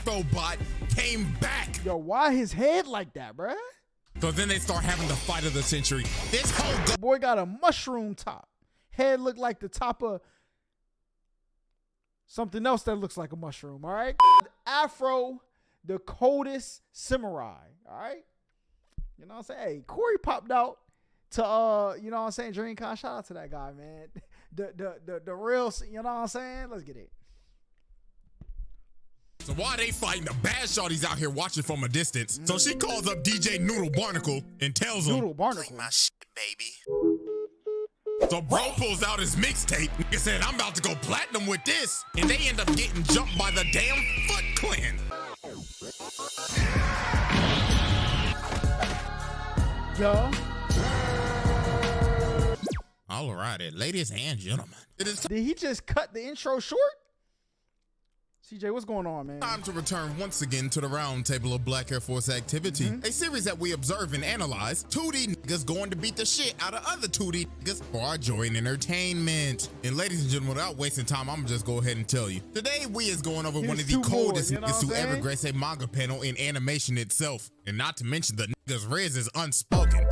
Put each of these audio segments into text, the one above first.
Afrobot came back. Yo, why his head like that, bruh? So then they start having the fight of the century. This whole boy got a mushroom top. Head looked like the top of something else that looks like a mushroom, all right? Afro, the coldest samurai, all right? You know what I'm saying? Hey, Corey popped out to, you know what I'm saying, DreamCon. Shout out to that guy, man. The real, you know what I'm saying? Let's get it. So while they fighting, the bad shorty's out here watching from a distance. So she calls up DJ Noodle Barnacle and tells him, Noodle Barnacle, my shit, baby. So bro pulls out his mixtape. Nigga said, I'm about to go platinum with this. And they end up getting jumped by the damn Foot Clan. Yo. All right, ladies and gentlemen. Did he just cut the intro short? CJ, what's going on, man? Time to return once again to the round table of Black Air Force activity. A series that we observe and analyze. 2D niggas going to beat the shit out of other 2D niggas for our joy and entertainment. And ladies and gentlemen, without wasting time, I'm gonna just go ahead and tell you. Today we is going over one of the coldest niggas to ever grace a manga panel in animation itself. And not to mention the nigga's riz is unspoken.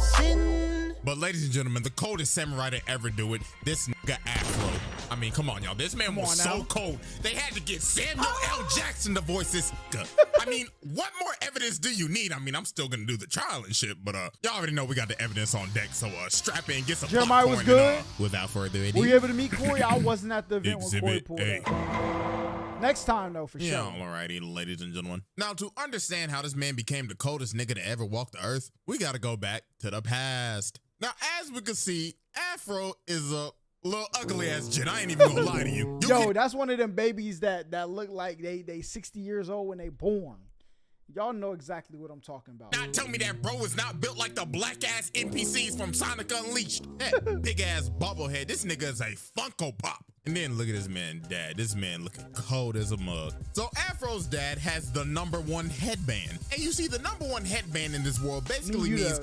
But ladies and gentlemen, the coldest samurai to ever do it, this nigga Afro. I mean, come on, y'all. This man was so cold. They had to get Samuel L. Jackson to voice this nigga. I mean, what more evidence do you need? I mean, I'm still gonna do the trial and shit, but y'all already know we got the evidence on deck, so strap in, get some Jeremiah was good. And, without further ado. Were you able to meet Corey? I wasn't at the event when Corey pulled up. Next time, though, for sure. Yeah, alrighty, ladies and gentlemen. Now, to understand how this man became the coldest nigga to ever walk the earth, we gotta go back to the past. Now, as we can see, Afro is a little ugly ass jit. I ain't even gonna lie to you. Yo, that's one of them babies that look like they 60 years old when they born. Y'all know exactly what I'm talking about. Now tell me that bro is not built like the black ass NPCs from Sonic Unleashed. That big ass bobblehead. This nigga is a Funko Pop. And then look at this man, dad. This man looking cold as a mug. So Afro's dad has the #1 headband. And you see, the #1 headband in this world basically means you is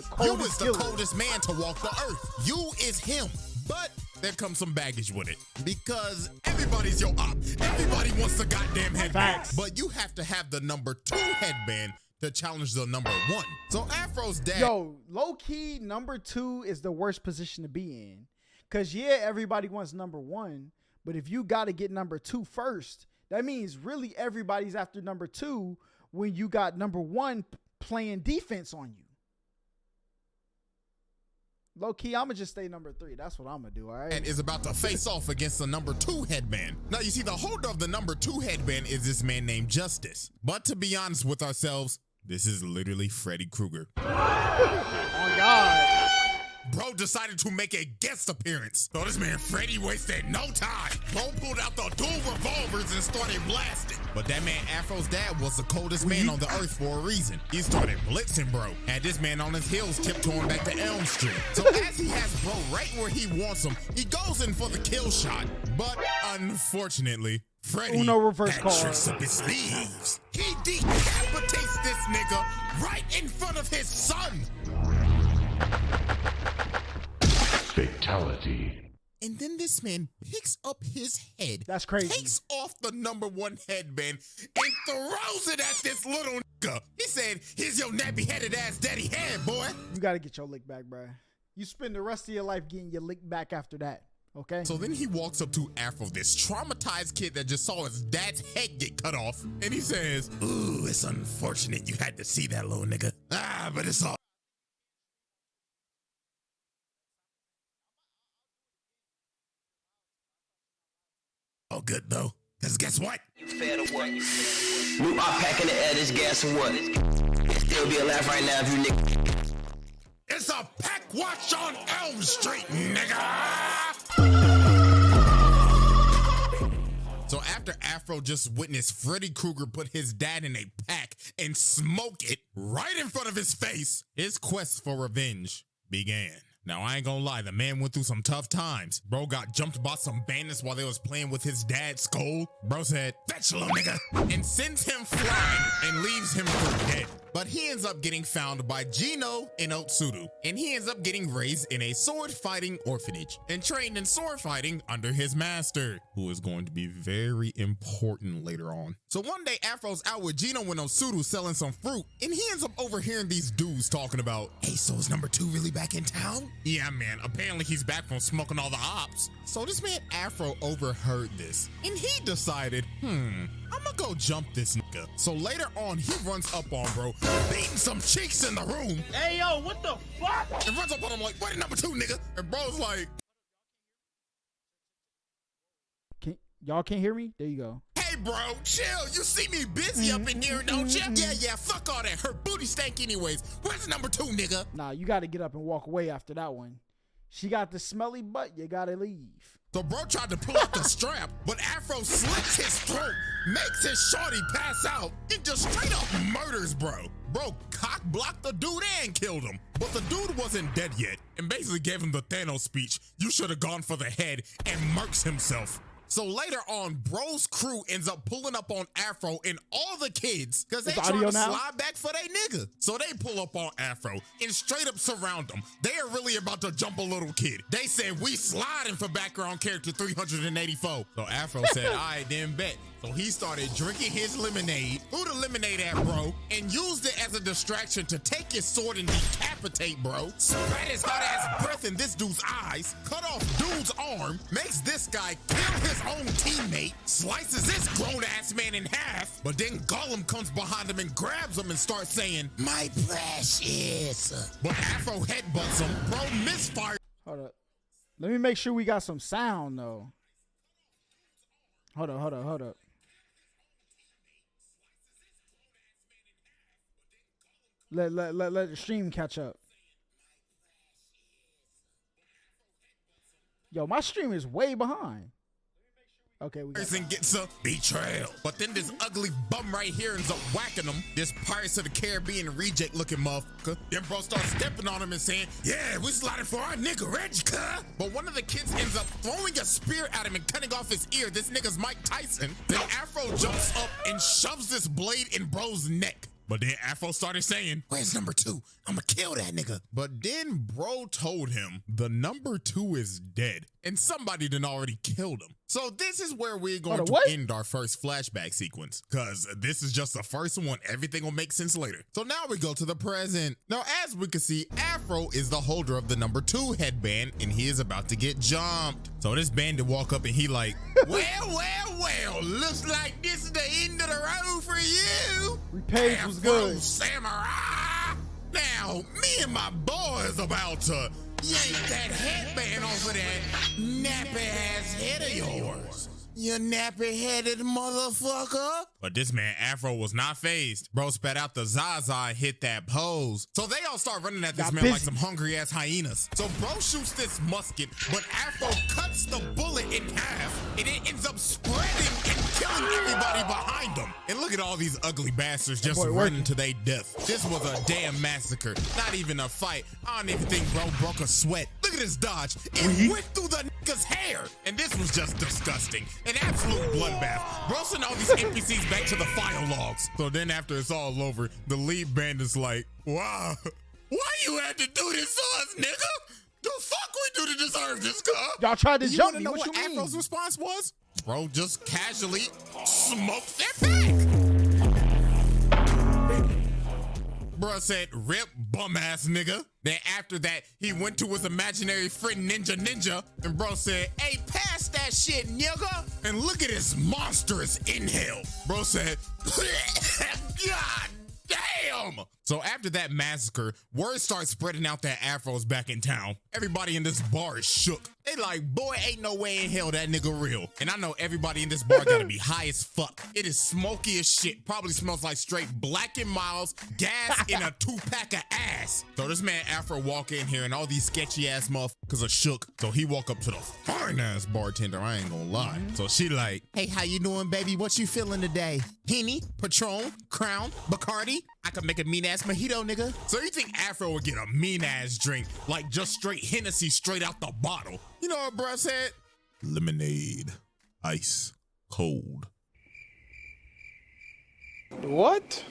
the coldest man to walk the earth. You is him. But there comes some baggage with it. Because everybody's your op. Everybody wants the goddamn headband. Facts. But you have to have the #2 headband to challenge the #1. So Afro's dad. Yo, low key, #2 is the worst position to be in. Cause yeah, everybody wants #1. But if you got to get #2 first, that means really everybody's after #2 when you got #1 playing defense on you. Low key, I'm going to just stay #3. That's what I'm going to do, all right? And is about to face off against the #2 headband. Now, you see, the holder of the #2 headband is this man named Justice. But to be honest with ourselves, this is literally Freddy Krueger. Oh, God. Bro decided to make a guest appearance. So this man Freddy wasted no time. Bro pulled out the dual revolvers and started blasting. But that man Afro's dad was the coldest man on the earth for a reason. He started blitzing bro. Had this man on his heels tiptoeing back to Elm Street. So as he has bro right where he wants him, he goes in for the kill shot. But unfortunately, Freddy had tricks up his sleeves. He decapitates this nigga right in front of his son. Fatality. And then this man picks up his head. That's crazy. Takes off the #1 headband and throws it at this little nigga. He said, here's your nappy-headed ass daddy head, boy. You got to get your lick back, bro. You spend the rest of your life getting your lick back after that, okay? So then he walks up to Afro, this traumatized kid that just saw his dad's head get cut off. And he says, ooh, it's unfortunate you had to see that little nigga. But it's all good though, cause guess what? You fair to what? New op pack in the air, this gas or what? Still be alive right now if you nigga. It's a pack watch on Elm Street, nigga! So after Afro just witnessed Freddy Krueger put his dad in a pack and smoke it right in front of his face, his quest for revenge began. Now, I ain't gonna lie, the man went through some tough times. Bro got jumped by some bandits while they was playing with his dad's skull. Bro said, fetch little nigga, and sends him flying and leaves him for dead. but he ends up getting found by Gino in Otsuru, and he ends up getting raised in a sword fighting orphanage and trained in sword fighting under his master, who is going to be very important later on. So one day Afro's out with Gino in Otsuru selling some fruit, and he ends up overhearing these dudes talking about, hey, so is number 2 really back in town? Yeah, man, apparently he's back from smoking all the ops. So this man Afro overheard this, and he decided, I'ma go jump this nigga. So later on, he runs up on bro, beating some cheeks in the room. Hey, yo, what the fuck? And runs up on him like, wait, number 2, nigga. And bro's like, Y'all can't hear me? There you go. hey, bro, chill. You see me busy up in here, don't you? Yeah, fuck all that. Her booty stank anyways. Where's number 2, nigga? Nah, you got to get up and walk away after that one. She got the smelly butt. You got to leave. So bro tried to pull out the strap, but Afro slits his throat, makes his shorty pass out, and just straight up murders bro. Bro cock blocked the dude and killed him. But the dude wasn't dead yet, and basically gave him the Thanos speech, you should have gone for the head, and murks himself. So later on, bro's crew ends up pulling up on Afro and all the kids because they trying to slide back for they nigga. So they pull up on Afro and straight up surround them. They are really about to jump a little kid. They said, we sliding for background character 384. So Afro said, all right, then bet. So he started drinking his lemonade, threw the lemonade at bro, and used it as a distraction to take his sword and decapitate bro, spat his hot ass breath in this dude's eyes, cut off dude's arm, makes this guy kill his own teammate, slices this grown ass man in half, but then Gollum comes behind him and grabs him and starts saying, my precious. But Afro headbutts him, bro misfires. Hold up. Let me make sure we got some sound though. Hold up. Let the stream catch up. Yo, my stream is way behind. Okay, we got and gets a betrayal. But then this ugly bum right here ends up whacking him. This Pirates of the Caribbean reject looking motherfucker. Then bro starts stepping on him and saying, yeah, we sliding for our nigga Reggie, cuh. But one of the kids ends up throwing a spear at him and cutting off his ear. This nigga's Mike Tyson. Then Afro jumps up and shoves this blade in bro's neck. But then Afro started saying, where's number 2? I'ma kill that nigga. But then bro told him the number 2 is dead and somebody done already killed him. So this is where we're going to end our first flashback sequence, because this is just the first one. Everything will make sense later. So now we go to the present. Now, as we can see, Afro is the holder of the number 2 headband and he is about to get jumped. So this bandit walk up and he like, well, looks like this is the end of the road for you. Repage was good. Samurai. Now, me and my boys about to yank that headband off of that nappy-ass head of yours. You nappy-headed motherfucker. But this man Afro was not phased. Bro spat out the Zaza and hit that pose. So they all start running at this man like some hungry-ass hyenas. So bro shoots this musket, but Afro cuts the bullet in half, and it ends up spreading and killing everybody behind him. And look at all these ugly bastards just running to their death. This was a damn massacre, not even a fight. I don't even think bro broke a sweat. Look at this dodge. It went through the nigga's hair. And this was just disgusting. An absolute bloodbath. Bro sent all these NPCs back to the file logs. So then after it's all over, the lead band is like, wow, why you had to do this to us, nigga? The fuck we do to deserve this, car? Y'all tried to jump me. Know what you mean? Afro's response was? Bro just casually smoked their back. Bruh said, rip bum ass nigga. Then after that, he went to his imaginary friend Ninja, and bro said, hey, pass that shit, nigga. And look at his monstrous inhale. Bro said, God damn. So after that massacre, word starts spreading out that Afro's back in town. Everybody in this bar is shook. They like, boy, ain't no way in hell that nigga real. And I know everybody in this bar gotta be high as fuck. It is smoky as shit. Probably smells like straight Black and Miles, gas in a 2-pack of ass. So this man Afro walk in here and all these sketchy ass motherfuckers are shook. So he walk up to the fine ass bartender, I ain't gonna lie. So she like, hey, how you doing, baby? What you feeling today? Henny, Patron, Crown, Bacardi? I could make a mean ass mojito, nigga. So you think Afro would get a mean ass drink, like just straight Hennessy straight out the bottle? You know what bruh said? Lemonade, ice, cold. What?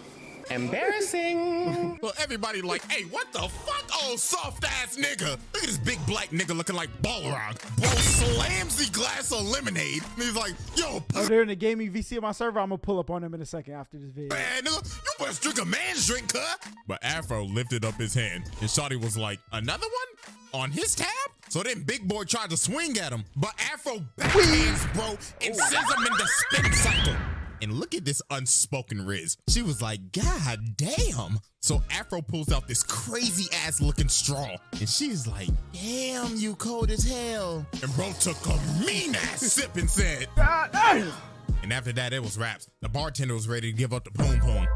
Embarrassing. Well, everybody like, hey, what the fuck, old soft ass nigga? Look at this big black nigga looking like Balrog. Bro slams the glass of lemonade. And he's like, yo, Oh, they're in the gaming VC on my server. I'm gonna pull up on them in a second after this video. man, nigga, you must drink a man's drink, huh? But Afro lifted up his hand, and Shawty was like, another one? On his tab? So then Big Boy tried to swing at him, but Afro backhands, bro, and sends him in the spin cycle. And look at this unspoken Riz. She was like, God damn. So Afro pulls out this crazy ass looking straw. And she's like, damn, you cold as hell. And bro took a mean ass sip and said, God damn. And after that, it was raps. The bartender was ready to give up the poom poom.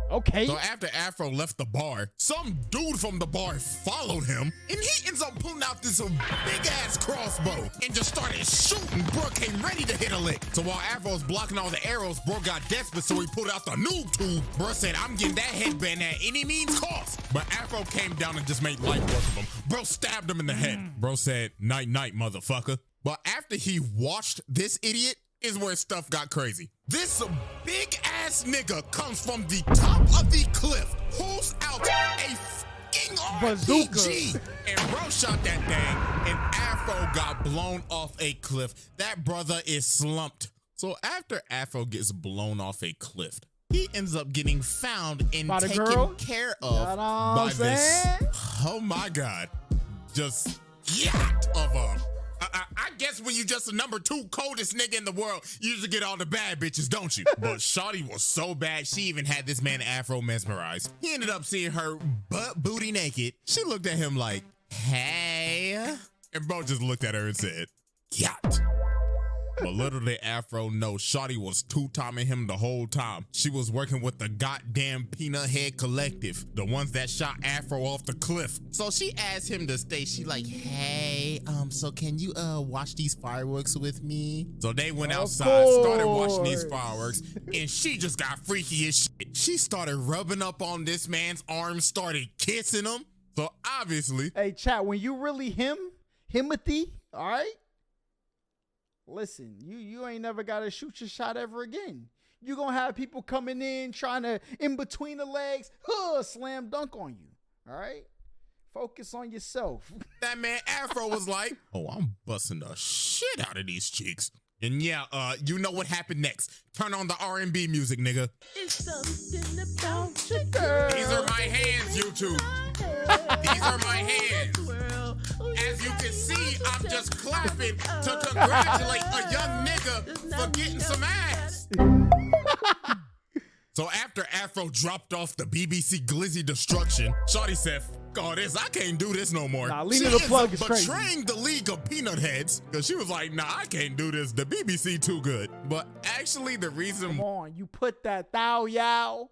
Okay. So after Afro left the bar, some dude from the bar followed him, and he ends up pulling out this big ass crossbow and just started shooting. Bro came ready to hit a lick. So while Afro was blocking all the arrows, bro got desperate, so he pulled out the noob tube. Bro said, I'm getting that headband at any means cost. But Afro came down and just made light work of him. Bro stabbed him in the head. Bro said, night night, motherfucker. But after he watched this idiot, is where stuff got crazy. This big ass nigga comes from the top of the cliff, pulls out a fucking RPG, and bro shot that thing, and Afro got blown off a cliff. That brother is slumped. So after Afro gets blown off a cliff, he ends up getting found and taken care of by this, oh my God, just yacht of a, I guess when you just the number 2 coldest nigga in the world, you usually get all the bad bitches, don't you? But Shawty was so bad, she even had this man Afro mesmerized. He ended up seeing her butt booty naked. She looked at him like, hey. And bro just looked at her and said, yacht. But little did Afro know, Shawty was two-timing him the whole time. She was working with the goddamn Peanut Head Collective, the ones that shot Afro off the cliff. So she asked him to stay. She like, hey, so can you watch these fireworks with me? So they went outside, started watching these fireworks, and she just got freaky as shit. She started rubbing up on this man's arm, started kissing him. So obviously, hey, chat, when you really Himothy, all right? Listen, you ain't never got to shoot your shot ever again. You gonna have people coming in, trying to, in between the legs, slam dunk on you, all right? Focus on yourself. That man Afro was like, oh, I'm busting the shit out of these cheeks. And yeah, you know what happened next. Turn on the R&B music, nigga. It's something about your girl. These are my hands, YouTube. These are my hands. As you can see, I'm just clapping to congratulate a young nigga for getting some ass. So after Afro dropped off the BBC Glizzy destruction, Shawty said, fuck all this, I can't do this no more. Nah, Lena the Plug is crazy. Betraying the League of Peanut Heads, because she was like, nah, I can't do this. The BBC too good. But actually the reason— Come on, you put that thou yow,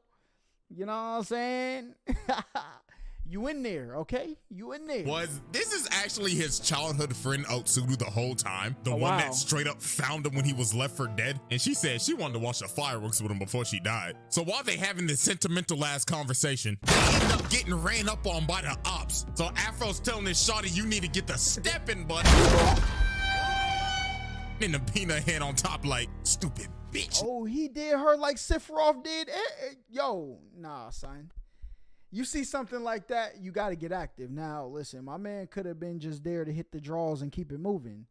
you know what I'm saying? You in there, okay? You in there. Was this is actually his childhood friend Otsudu the whole time. The one that straight up found him when he was left for dead. And she said she wanted to watch the fireworks with him before she died. So while they having this sentimental ass conversation, they end up getting ran up on by the ops. So Afro's telling this shawty, you need to get the stepping button. And the peanut head on top like, stupid bitch. Oh, he did her like Sephiroth did. Yo, nah, son. You see something like that, you got to get active. Now, listen, my man could have been just there to hit the draws and keep it moving.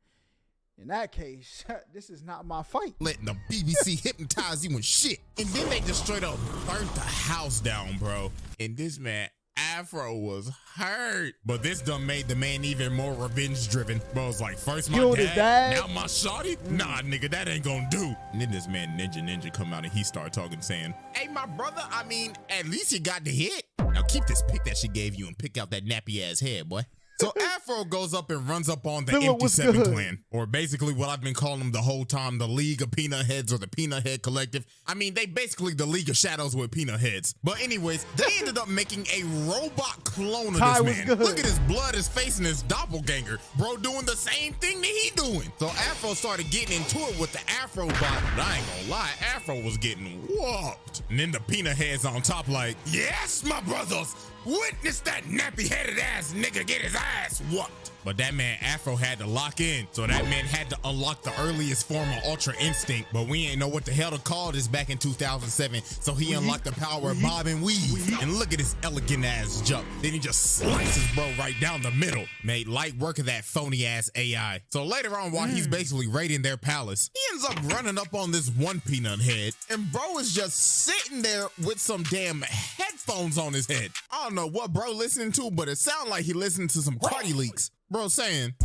In that case, this is not my fight. Letting the BBC hypnotize you and shit. And then they just straight up burnt the house down, bro. And this man, Afro, was hurt. But this done made the man even more revenge driven. Bro was like, first my dad, now my shawty? Nah, nigga, that ain't gonna do. And then this man Ninja come out and he started talking, saying, hey, my brother, I mean, at least you got the hit. Now keep this pick that she gave you and pick out that nappy ass head, boy. So Afro goes up and runs up on the Empty Seven clan, or basically what I've been calling them the whole time, the League of Peanut Heads or the Peanut Head Collective. I mean, they basically the League of Shadows with peanut heads. But anyways, they ended up making a robot clone of this man. Look at his blood, his face, and his doppelganger. Bro doing the same thing that he doing. So Afro started getting into it with the Afro bot, but I ain't gonna lie, Afro was getting whooped. And then the peanut heads on top like, yes, my brothers, witness that nappy-headed ass nigga get his ass whooped. But that man Afro had to lock in, so that man had to unlock the earliest form of Ultra Instinct, but we ain't know what the hell to call this back in 2007, so he unlocked the power of bob and weave. And look at his elegant ass jump. Then he just slices bro right down the middle. Made light work of that phony ass AI. So later on, while he's basically raiding their palace, he ends up running up on this one peanut head, and bro is just sitting there with some damn headphones on his head. I don't know what bro listening to, but it sounded like he listened to some Cardi leaks. Bro saying,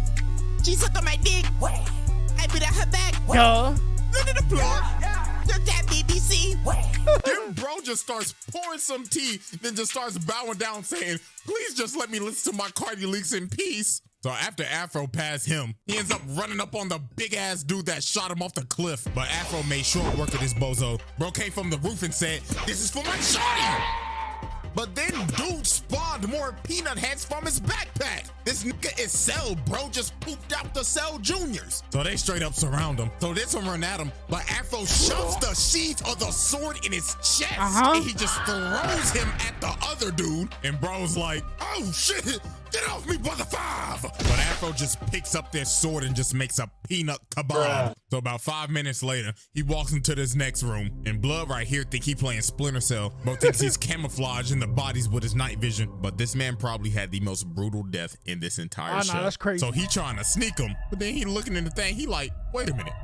She sucked on my dick. I beat out her back. Duh. Under the floor. Just that BBC. then bro just starts pouring some tea, then just starts bowing down saying, please just let me listen to my Cardi leaks in peace. So after Afro passed him, he ends up running up on the big ass dude that shot him off the cliff. But Afro made short work of this bozo. Bro came from the roof and said, this is for my shorty. But then dude spawned more peanut heads from his backpack. This nigga is Cell, bro just pooped out the Cell Juniors. So they straight up surround him. So this one run at him, but Afro shoves the sheath of the sword in his chest. And he just throws him at the other dude. And bro's like, oh shit, get off me, brother five. But Afro just picks up their sword and just makes a peanut kebab. So about 5 minutes later, he walks into this next room, and Blood right here think he playing Splinter Cell, but thinks he's camouflaged in the bodies with his night vision. But this man probably had the most brutal death in this entire show. That's crazy. So he trying to sneak him, but then he looking in the thing, he like, wait a minute,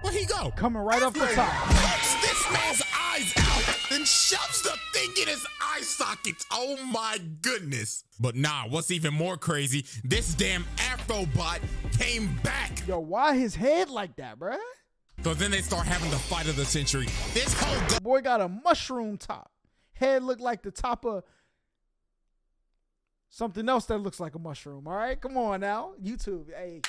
where'd he go? Coming right up the top. Rips this man's eyes out, then shoves the thing in his eye sockets. Oh my goodness. But nah, what's even more crazy, this damn Afro bot came back. Yo, why his head like that, bruh? So then they start having the fight of the century. This whole Boy got a mushroom top. Head look like the top of something else that looks like a mushroom. All right, come on now, YouTube. Hey,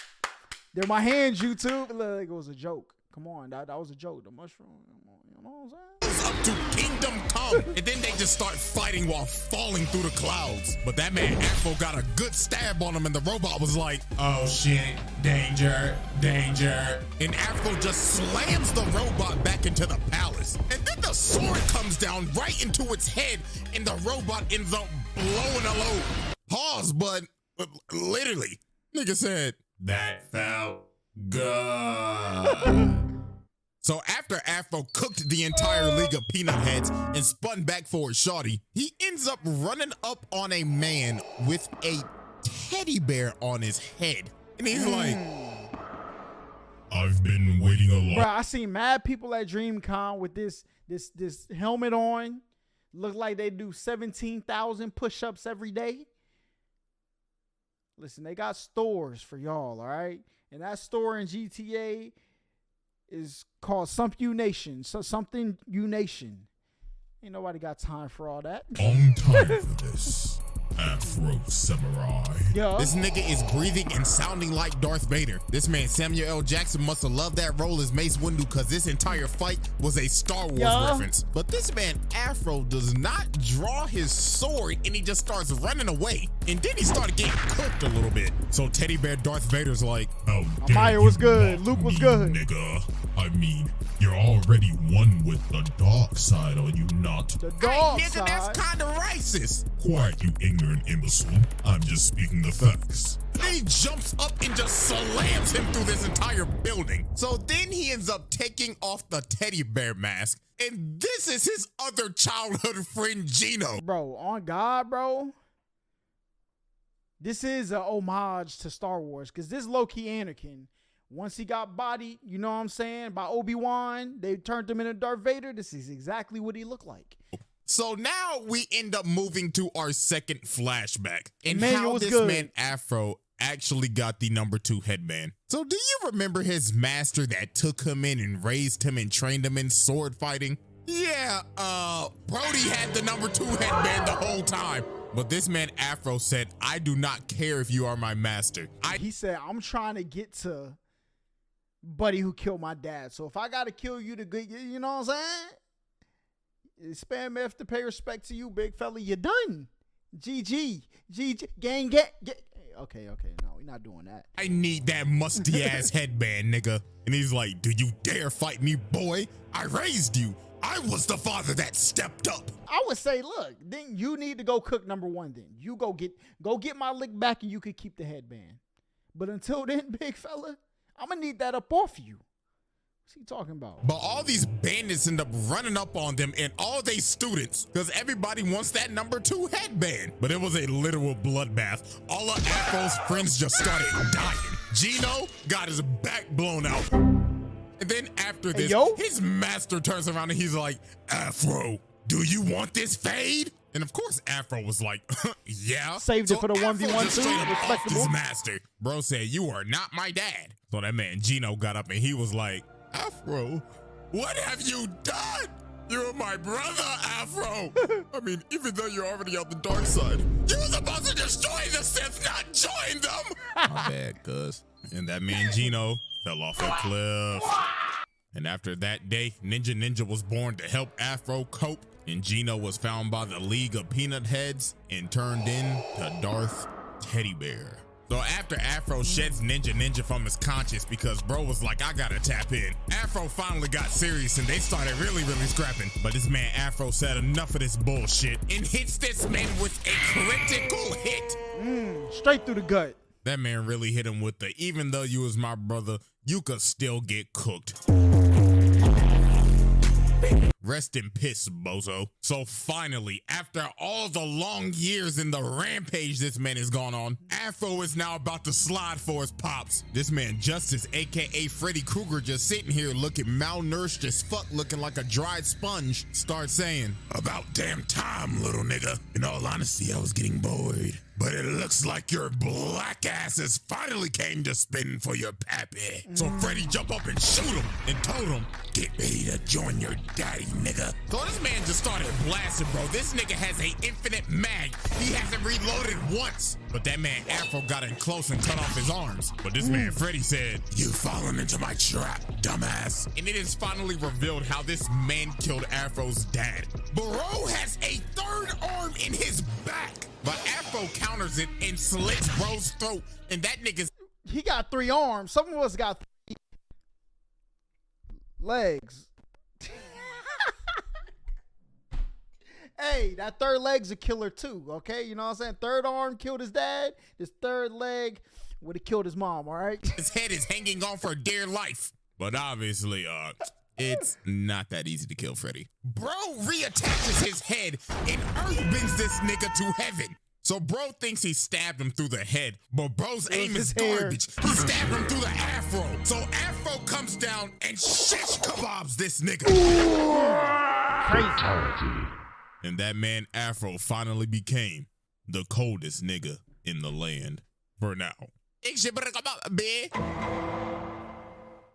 they're my hands, YouTube. Look, it was a joke. Come on, that was a joke. The mushroom, you know what I'm saying? up to Kingdom Come, and then they just start fighting while falling through the clouds. But that man Afro got a good stab on him, and the robot was like, oh shit, danger, danger. And Afro just slams the robot back into the palace. And then the sword comes down right into its head, and the robot ends up blowing a load. Pause, but literally, nigga said, that felt good. So after Afro cooked the entire league of peanut heads and spun back for his shawty, he ends up running up on a man with a teddy bear on his head. And he's like, I've been waiting a lot. Bro, I seen mad people at DreamCon with this helmet on. Look like they do 17,000 push-ups every day. Listen, they got stores for y'all, all right? And that store in GTA is called Something Nation. So Something U Nation. Ain't nobody got time for all that. On time for this. Afro Samurai. Yo. This nigga is breathing and sounding like Darth Vader. This man Samuel L. Jackson must have loved that role as Mace Windu because this entire fight was a Star Wars reference. But this man Afro does not draw his sword and he just starts running away. And then he started getting cooked a little bit. So Teddy Bear Darth Vader's like, oh, Maya was good. Luke was good. Nigga, I mean, you're already one with the dark side, are you not? The dark nigga, side. that's kind of racist. Quiet, you ignorant imbecile. I'm just speaking the facts. Then he jumps up and just slams him through this entire building. So then he ends up taking off the teddy bear mask. And this is his other childhood friend, Gino. Bro, on God, bro. This is a homage to Star Wars because this low-key Anakin. Once he got bodied, you know what I'm saying, by Obi-Wan, they turned him into Darth Vader. This is exactly what he looked like. So now we end up moving to our second flashback and Emmanuel how was this good. man Afro actually got the #2 headband. So do you remember his master that took him in and raised him and trained him in sword fighting? Yeah, Brody had the #2 headband the whole time. But this man Afro said, I do not care if you are my master. He said, I'm trying to get to buddy who killed my dad. So if I got to kill you to good, you know what I'm saying? Spam F to pay respect to you, big fella. You're done. GG. Gang, get. Okay. No, we're not doing that. I need that musty ass headband, nigga. And he's like, do you dare fight me, boy? I raised you. I was the father that stepped up. I would say, look, then you need to go cook number one. Then you go get my lick back, and you could keep the headband. But until then, big fella, I'm gonna need that up off you. What's he talking about? But all these bandits end up running up on them and all they students because everybody wants that number 2 headband. But it was a literal bloodbath. All of Afro's friends just started dying. Gino got his back blown out. And then after this, his master turns around and he's like, Afro, do you want this fade? And of course, Afro was like, yeah. Saved it for the 1v1 too. Respectable. His master. Bro said, you are not my dad. So that man Gino got up and he was like, Afro, what have you done? You're my brother, Afro. I mean, even though you're already on the dark side, you were supposed to destroy the Sith, not join them. My bad, cuz. And that man Gino fell off a cliff. And after that day, Ninja was born to help Afro cope. And Gino was found by the League of Peanut Heads and turned into Darth Teddy Bear. So after Afro sheds Ninja from his conscience because bro was like, I gotta tap in. Afro finally got serious and they started really scrapping. But this man Afro said enough of this bullshit and hits this man with a critical hit. Straight through the gut. That man really hit him with the, even though you was my brother, you could still get cooked. Rest in piss, bozo. So finally, after all the long years in the rampage this man has gone on, Afro is now about to slide for his pops. This man Justice, aka Freddy Krueger, just sitting here looking malnourished as fuck, looking like a dried sponge, starts saying, about damn time, little nigga. In all honesty, I was getting bored. But it looks like your black asses finally came to spin for your pappy. So Freddy jumped up and shoot him and told him, get ready to join your daddy, nigga. So this man just started blasting, bro. This nigga has an infinite mag. He hasn't reloaded once. But that man Afro got in close and cut off his arms. But this man Freddy said, you've fallen into my trap, dumbass. And it is finally revealed how this man killed Afro's dad. Bro has a third arm in his back. But Afro counters it and slits bro's throat, and that nigga's... He got 3 arms. Some of us got 3 legs. Hey, that third leg's a killer too, okay? You know what I'm saying? Third arm killed his dad. His third leg would have killed his mom, all right? His head is hanging on for dear life. But obviously, it's not that easy to kill Freddy. Bro reattaches his head and earthbends this nigga to heaven. So bro thinks he stabbed him through the head, but bro's aim is garbage. He stabbed him through the afro. So Afro comes down and shish kebabs this nigga. Fatality. And that man Afro finally became the coldest nigga in the land for now.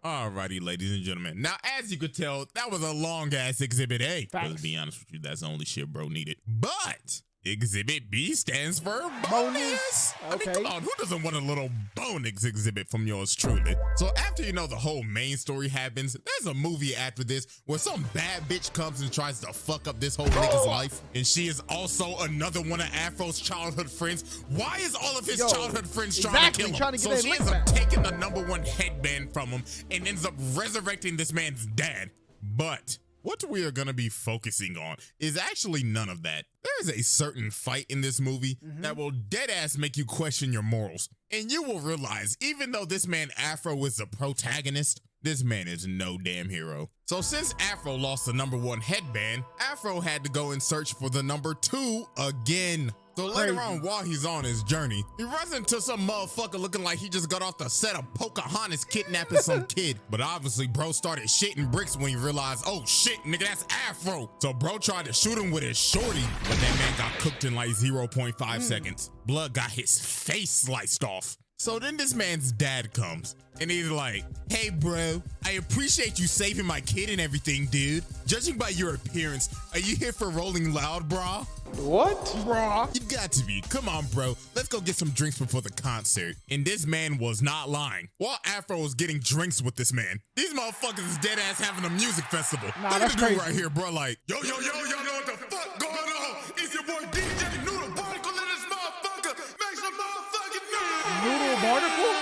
Alrighty, ladies and gentlemen. Now, as you could tell, that was a long-ass Exhibit A. But to be honest with you, that's the only shit bro needed. But Exhibit B stands for bonus. Okay. I mean, come on, who doesn't want a little bonus exhibit from yours truly? So after you know the whole main story happens, there's a movie after this where some bad bitch comes and tries to fuck up this whole nigga's life. And she is also another one of Afro's childhood friends. Why is all of his childhood friends trying to kill him? So she ends up taking the #1 headband from him and ends up resurrecting this man's dad. But what we are going to be focusing on is actually none of that. There is a certain fight in this movie that will deadass make you question your morals. And you will realize, even though this man Afro is the protagonist, this man is no damn hero. So since Afro lost the #1 headband, Afro had to go and search for the #2 again. So later on, while he's on his journey, he runs into some motherfucker looking like he just got off the set of Pocahontas kidnapping some kid. But obviously, bro started shitting bricks when he realized, oh shit, nigga, that's Afro. So bro tried to shoot him with his shorty, but that man got cooked in like 0.5 seconds. Blood got his face sliced off. So then this man's dad comes, and he's like, hey bro, I appreciate you saving my kid and everything, dude. Judging by your appearance, are you here for Rolling Loud, brah? What? Brah? You got to be. Come on, bro. Let's go get some drinks before the concert. And this man was not lying. While Afro was getting drinks with this man, these motherfuckers is dead ass having a music festival. Nah, look that's at the dude crazy. right here, bro. Like, yo, y'all know what the fuck going on? It's your boy DJ Noodle Barnacle in this motherfucker. Make some motherfucking noise. Noodle Barnacle?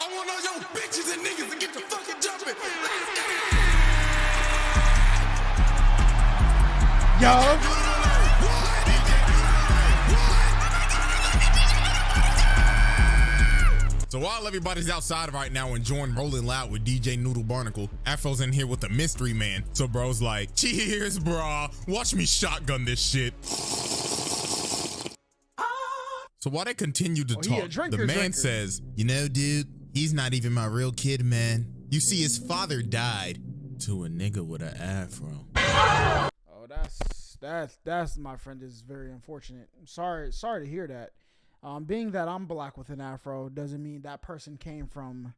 I want all your bitches and niggas to get the fucking jumping. Let's get it. Yo. So while everybody's outside right now enjoying Rolling Loud with DJ Noodle Barnacle, Afro's in here with the mystery man. So bro's like, cheers, brah. Watch me shotgun this shit. So while they continue to talk, the man says, you know, dude, he's not even my real kid, man. You see, his father died to a nigga with an afro. Oh, that's my friend, is very unfortunate. I'm sorry to hear that. Being that I'm black with an afro doesn't mean that person came from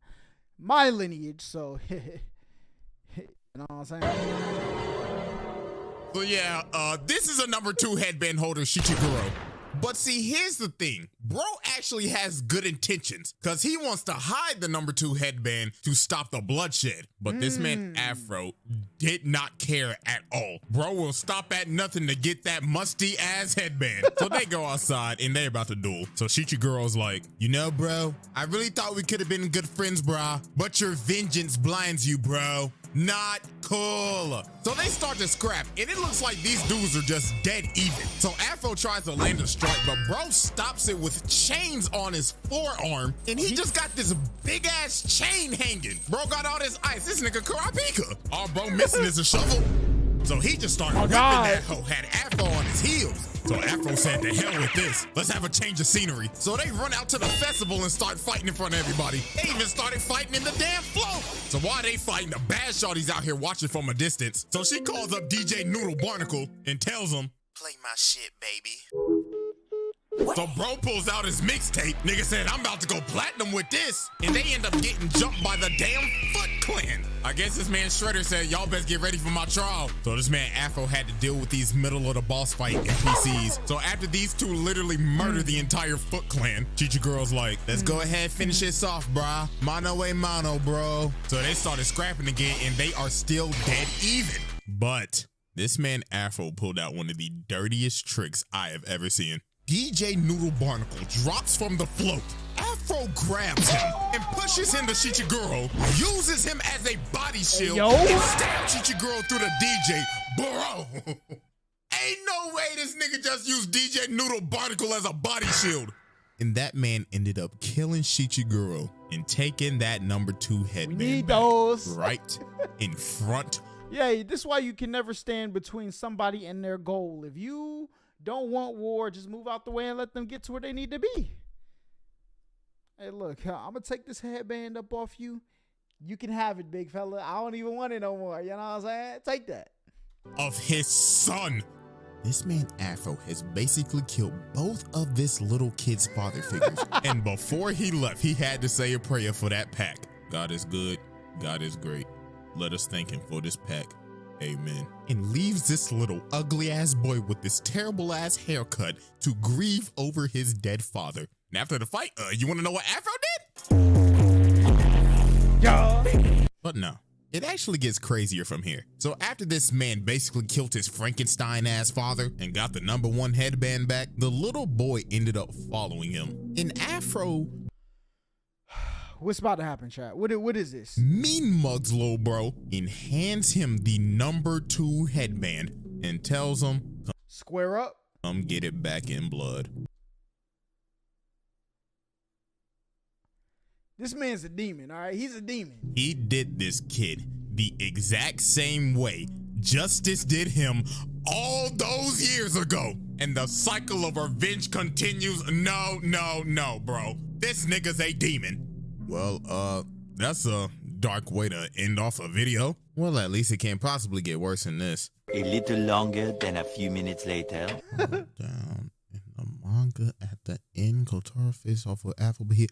my lineage, so you know what I'm saying? So yeah, this is a number 2 headband holder, Shichiguro. But see, here's the thing. Bro actually has good intentions because he wants to hide the number 2 headband to stop the bloodshed. But this man, Afro, did not care at all. Bro will stop at nothing to get that musty ass headband. So they go outside and they about to duel. So Shichiguro's like, you know, bro, I really thought we could have been good friends, brah. But your vengeance blinds you, bro. Not cool. So they start to scrap, and it looks like these dudes are just dead even. So Afro tries to land a strike, but bro stops it with chains on his forearm, and he just got this big ass chain hanging. Bro got all this ice. This nigga Karapika. All bro missing is a shovel. So he just started whipping that hoe, had Afro on his heels. So Afro said, to hell with this. Let's have a change of scenery. So they run out to the festival and start fighting in front of everybody. They even started fighting in the damn float. So while they fighting, the bad shorty's out here watching from a distance. So she calls up DJ Noodle Barnacle and tells him, Play my shit, baby. So bro pulls out his mixtape. Nigga said, I'm about to go platinum with this. And they end up getting jumped by the damn Foot Clan. I guess this man Shredder said, y'all best get ready for my trial. So this man Afro had to deal with these middle of the boss fight NPCs. So after these two literally murder the entire Foot Clan, Chichiguro's like, let's go ahead, finish this off, brah. Mano a mano, bro. So they started scrapping again and they are still dead even. But this man Afro pulled out one of the dirtiest tricks I have ever seen. DJ Noodle Barnacle drops from the float. Afro grabs him and pushes him to Shichiguro, uses him as a body shield, and stabs Shichiguro through the DJ. Bro, ain't no way this nigga just used DJ Noodle Barnacle as a body shield. And that man ended up killing Shichiguro and taking that number 2 headband. We need those. Right in front. Yeah, this is why you can never stand between somebody and their goal. If you don't want war, just move out the way and let them get to where they need to be. Hey, look, I'm going to take this headband up off you. You can have it, big fella. I don't even want it no more. You know what I'm saying? Take that. Of his son. This man Afro has basically killed both of this little kid's father figures. And before he left, he had to say a prayer for that pack. God is good. God is great. Let us thank him for this pack. Amen. And leaves this little ugly ass boy with this terrible ass haircut to grieve over his dead father. And after the fight, you want to know what Afro did? Yeah. But no, it actually gets crazier from here. So after this man basically killed his Frankenstein ass father and got the number 1 headband back, the little boy ended up following him. And Afro, what's about to happen, chat? What is this? mean mugs little bro and hands him the number 2 headband and tells him, Square up. come get it back in blood. This man's a demon, all right? He's a demon. He did this kid the exact same way Justice did him all those years ago. And the cycle of revenge continues. No, bro. This nigga's a demon. Well, that's a dark way to end off a video. Well, at least it can't possibly get worse than this. A little longer than a few minutes later. Down in the manga at the end, Kotaro face off with Afro, but he...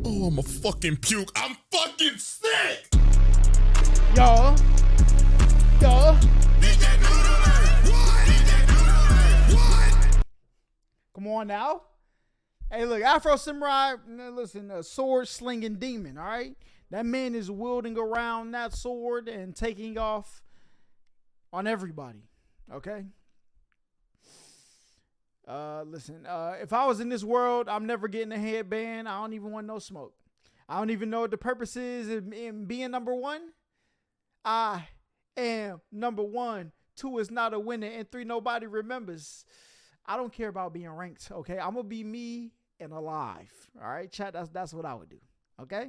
Oh, I'm a fucking puke. I'm fucking sick! Yo. What? Come on now. Hey, look, Afro Samurai, listen, a sword slinging demon, all right? That man is wielding around that sword and taking off on everybody, okay? Listen, if I was in this world, I'm never getting a headband. I don't even want no smoke. I don't even know what the purpose is in being number 1. I am number 1 2 is not a winner, and 3 nobody remembers. I don't care about being ranked, okay? I'm gonna be me and alive. All right, chat. That's what I would do. Okay.